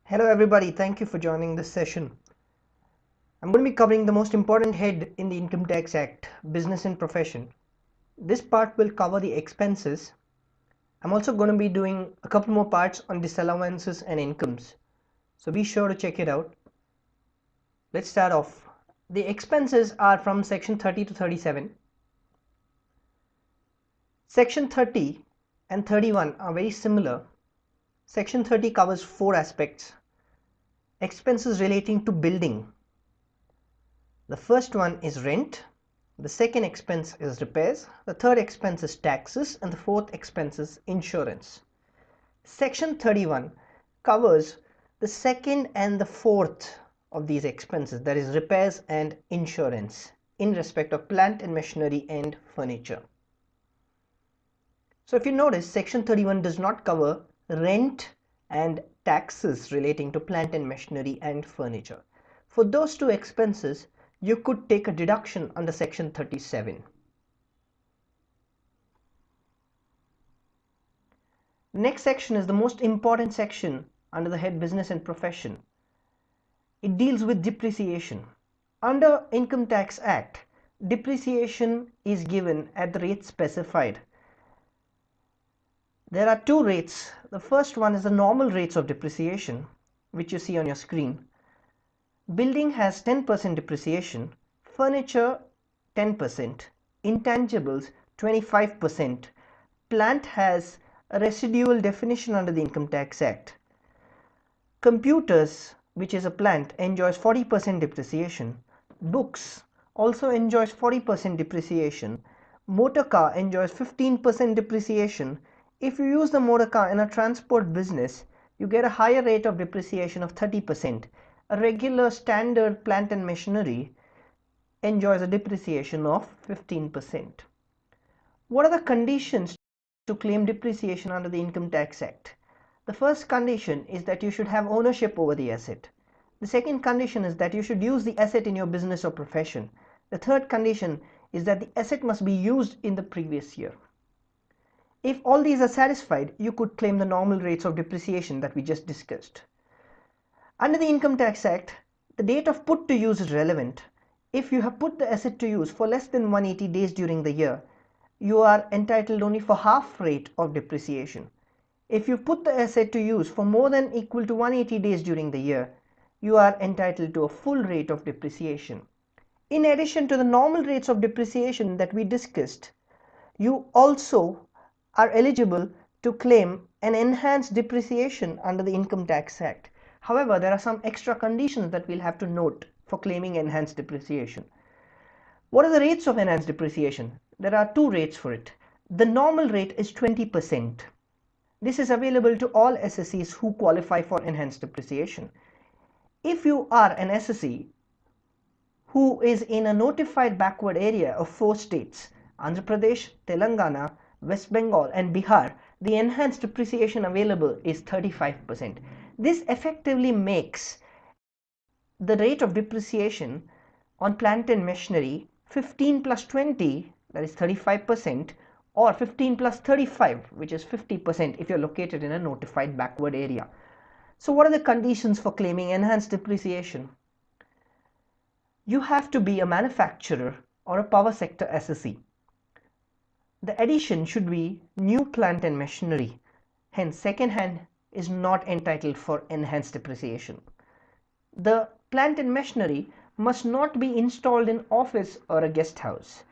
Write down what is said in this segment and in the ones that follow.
Hello everybody, thank you for joining this session. I'm going to be covering the most important head in the Income Tax Act, Business and Profession. This part will cover the expenses. I'm also going to be doing a couple more parts on disallowances and incomes. So be sure to check it out. Let's start off. The expenses are from section 30 to 37. Section 30 and 31 are very similar. Section 30 covers 4 aspects. Expenses relating to building. The first one is rent, the second expense is repairs, the third expense is taxes, and the fourth expense is insurance. Section 31 covers the second and the fourth of these expenses, that is repairs and insurance, in respect of plant and machinery and furniture. So if you notice, section 31 does not cover rent and taxes relating to plant and machinery and furniture. For those two expenses, you could take a deduction under section 37. The next section is the most important section under the head Business and Profession. It deals with depreciation. Under Income Tax Act, depreciation is given at the rate specified. There are two rates. The first one is the normal rates of depreciation, which you see on your screen. Building has 10% depreciation, furniture 10%, intangibles 25%. Plant has a residual definition under the Income Tax Act. Computers, which is a plant, enjoys 40% depreciation. Books also enjoys 40% depreciation. Motor car enjoys 15% depreciation. If you use the motor car in a transport business, you get a higher rate of depreciation of 30%. A regular standard plant and machinery enjoys a depreciation of 15%. What are the conditions to claim depreciation under the Income Tax Act? The first condition is that you should have ownership over the asset. The second condition is that you should use the asset in your business or profession. The third condition is that the asset must be used in the previous year. If all these are satisfied, you could claim the normal rates of depreciation that we just discussed. Under the Income Tax Act, the date of put to use is relevant. If you have put the asset to use for less than 180 days during the year, you are entitled only for half rate of depreciation. If you put the asset to use for more than equal to 180 days during the year, you are entitled to a full rate of depreciation. In addition to the normal rates of depreciation that we discussed, you also are eligible to claim an enhanced depreciation under the Income Tax Act. However, there are some extra conditions that we'll have to note for claiming enhanced depreciation. What are the rates of enhanced depreciation? There are two rates for it. The normal rate is 20%. This is available to all SSEs who qualify for enhanced depreciation. If you are an SSE who is in a notified backward area of 4 states, Andhra Pradesh, Telangana, West Bengal and Bihar, the enhanced depreciation available is 35%. This effectively makes the rate of depreciation on plant and machinery 15 plus 20, that is 35%, or 15 plus 35, which is 50% if you're located in a notified backward area. So what are the conditions for claiming enhanced depreciation? You have to be a manufacturer or a power sector SSE. The addition should be new plant and machinery, hence second hand is not entitled for enhanced depreciation. The plant and machinery must not be installed in office or a guest house.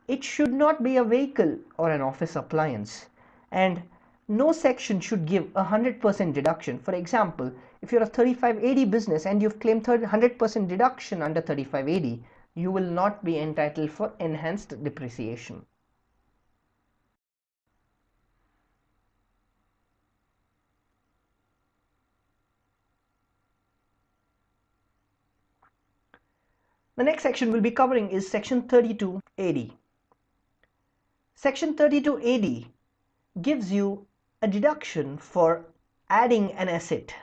It should not be a vehicle or an office appliance, and no section should give 100% deduction. For example, if you're a 3580 business and you've claimed 100% deduction under 3580, you will not be entitled for enhanced depreciation. The next section we'll be covering is section 3280. Section 3280 gives you a deduction for adding an asset.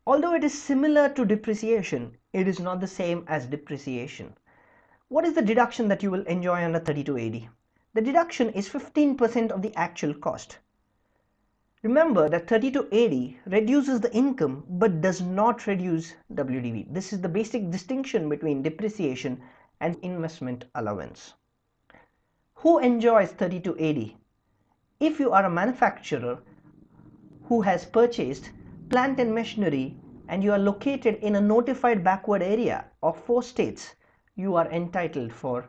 Although it is similar to depreciation, it is not the same as depreciation. What is the deduction that you will enjoy under 3280? The deduction is 15% of the actual cost. Remember that 3280 reduces the income but does not reduce WDV. This is the basic distinction between depreciation and investment allowance. Who enjoys 3280? If you are a manufacturer who has purchased plant and machinery and you are located in a notified backward area of 4 states, you are entitled for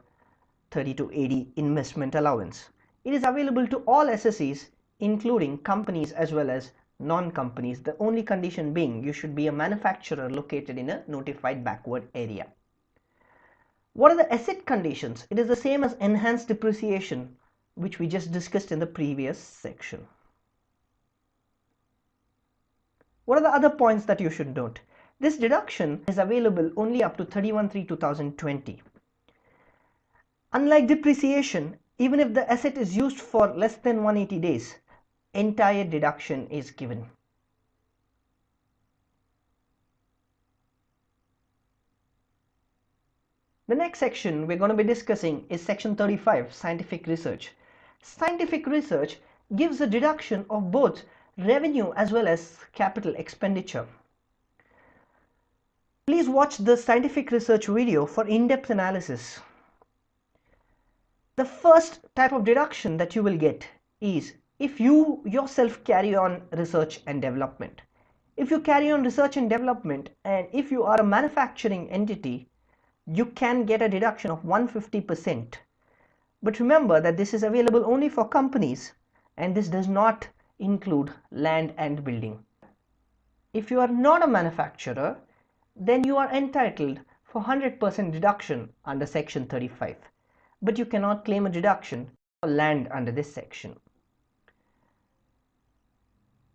3280 investment allowance. It is available to all SSEs including companies as well as non-companies. The only condition being you should be a manufacturer located in a notified backward area. What are the asset conditions? It is the same as enhanced depreciation, which we just discussed in the previous section. What are the other points that you should note? This deduction is available only up to 31/3/2020. Unlike depreciation, even if the asset is used for less than 180 days, entire deduction is given. The next section we're going to be discussing is section 35, scientific research. Scientific research gives a deduction of both revenue as well as capital expenditure. Please watch the scientific research video for in-depth analysis. The first type of deduction that you will get is if you yourself carry on research and development. If you carry on research and development and if you are a manufacturing entity, you can get a deduction of 150%. But remember that this is available only for companies and this does not include land and building. If you are not a manufacturer, then you are entitled for 100% deduction under section 35. But you cannot claim a deduction for land under this section.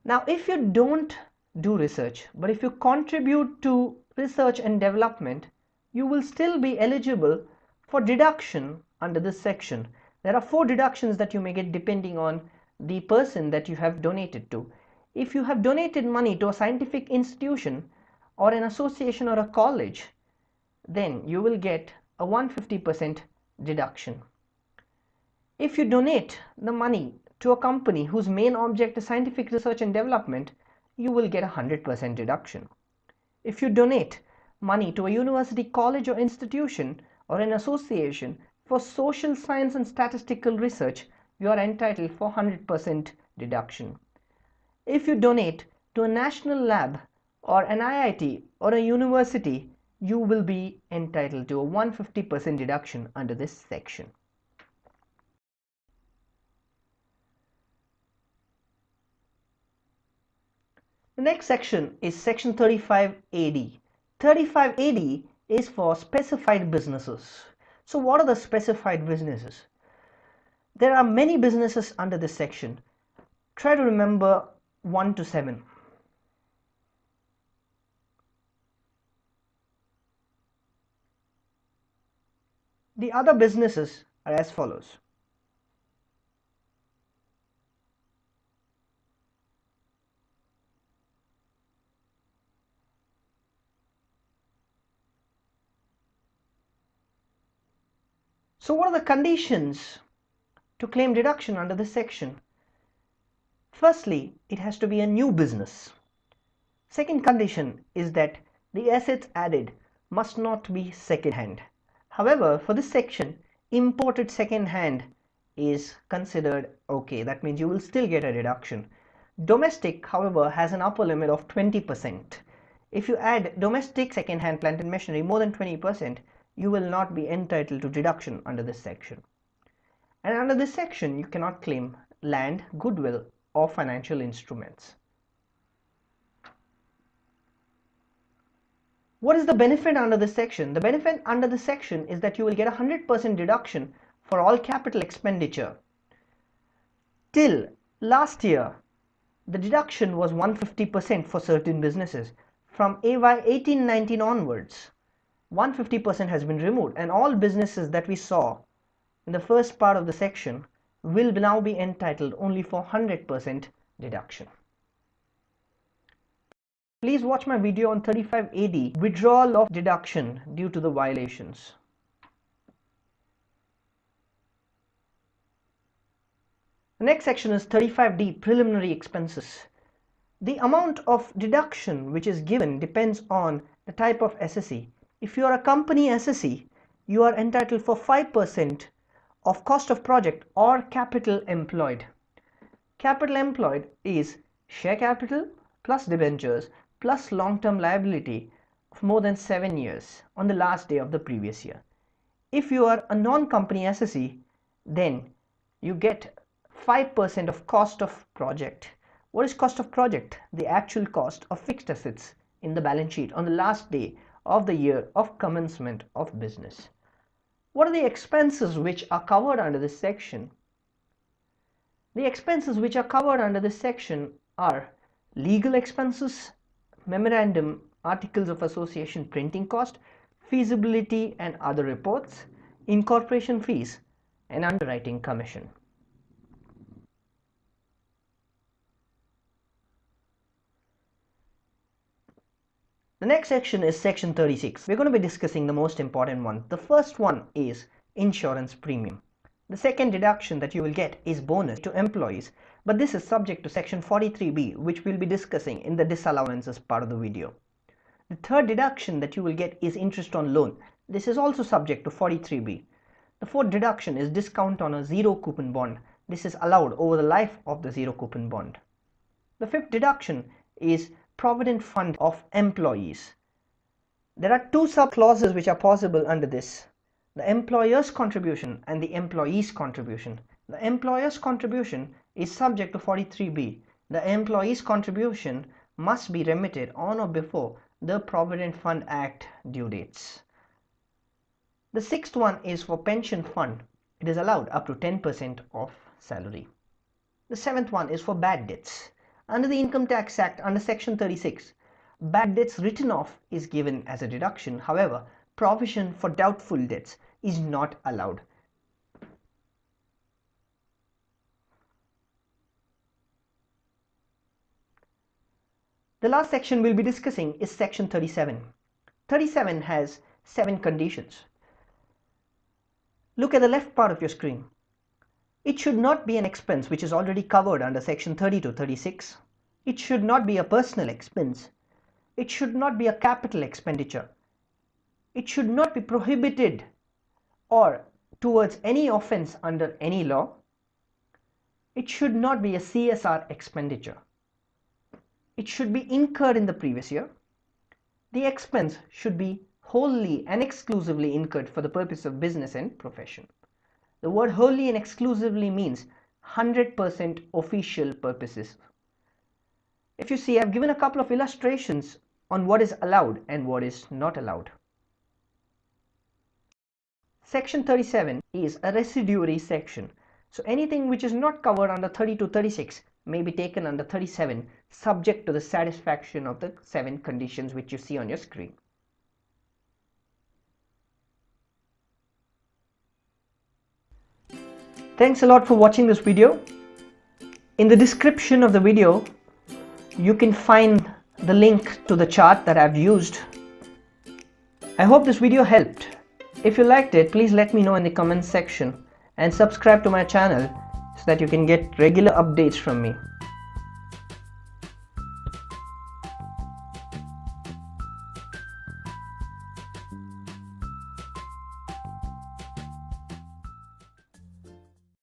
Now, if you don't do research, but if you contribute to research and development, you will still be eligible for deduction under this section. There are 4 deductions that you may get depending on the person that you have donated to. If you have donated money to a scientific institution or an association or a college, then you will get a 150% deduction. If you donate the money to a company whose main object is scientific research and development, you will get a 100% deduction. If you donate money to a university, college or institution or an association for social science and statistical research, you are entitled for 100% deduction. If you donate to a national lab or an IIT or a university, you will be entitled to a 150% deduction under this section. The next section is section 35AD. 35AD is for specified businesses. So what are the specified businesses? There are many businesses under this section. Try to remember 1 to 7. The other businesses are as follows. So what are the conditions to claim deduction under this section? Firstly, it has to be a new business. Second condition is that the assets added must not be second hand. However, for this section, imported second hand is considered okay. That means you will still get a deduction. Domestic, however, has an upper limit of 20%. If you add domestic second hand plant and machinery more than 20%, you will not be entitled to deduction under this section. And under this section, you cannot claim land, goodwill, or financial instruments. What is the benefit under this section? The benefit under this section is that you will get a 100% deduction for all capital expenditure. Till last year, the deduction was 150% for certain businesses. From AY 1819 onwards, 150% has been removed, and all businesses that we saw in the first part of the section will now be entitled only for 100% deduction. Please watch my video on 35AD, withdrawal of deduction due to the violations. The next section is 35D, preliminary expenses. The amount of deduction which is given depends on the type of SSE. If you are a company SSE, you are entitled for 5% of cost of project or capital employed. Capital employed is share capital plus debentures plus long-term liability of more than 7 years on the last day of the previous year. If you are a non-company SSE, then you get 5% of cost of project. What is cost of project? The actual cost of fixed assets in the balance sheet on the last day of the year of commencement of business. What are the expenses which are covered under this section? The expenses which are covered under this section are legal expenses, memorandum, articles of association printing cost, feasibility and other reports, incorporation fees, and underwriting commission. The next section is section 36. We're going to be discussing the most important one. The first one is insurance premium. The second deduction that you will get is bonus to employees, but this is subject to section 43B, which we'll be discussing in the disallowances part of the video. The third deduction that you will get is interest on loan. This is also subject to 43B. The fourth deduction is discount on a zero coupon bond. This is allowed over the life of the zero coupon bond. The fifth deduction is provident fund of employees. There are two sub clauses which are possible under this: the employer's contribution and the employee's contribution. The employer's contribution is subject to 43B. The employee's contribution must be remitted on or before the Provident Fund Act due dates. The sixth one is for pension fund. It is allowed up to 10% of salary. The seventh one is for bad debts. Under the Income Tax Act, under section 36, bad debts written off is given as a deduction. However, provision for doubtful debts is not allowed. The last section we'll be discussing is section 37. 37 has 7 conditions. Look at the left part of your screen. It should not be an expense which is already covered under section 30 to 36. It should not be a personal expense. It should not be a capital expenditure. It should not be prohibited or towards any offense under any law. It should not be a CSR expenditure. It should be incurred in the previous year. The expense should be wholly and exclusively incurred for the purpose of business and profession. The word wholly and exclusively means 100% official purposes. If you see, I've given a couple of illustrations on what is allowed and what is not allowed. Section 37 is a residuary section. So anything which is not covered under 30 to 36 may be taken under 37, subject to the satisfaction of the 7 conditions which you see on your screen. Thanks a lot for watching this video. In the description of the video, you can find the link to the chart that I've used. I hope this video helped. If you liked it, please let me know in the comments section and subscribe to my channel so that you can get regular updates from me.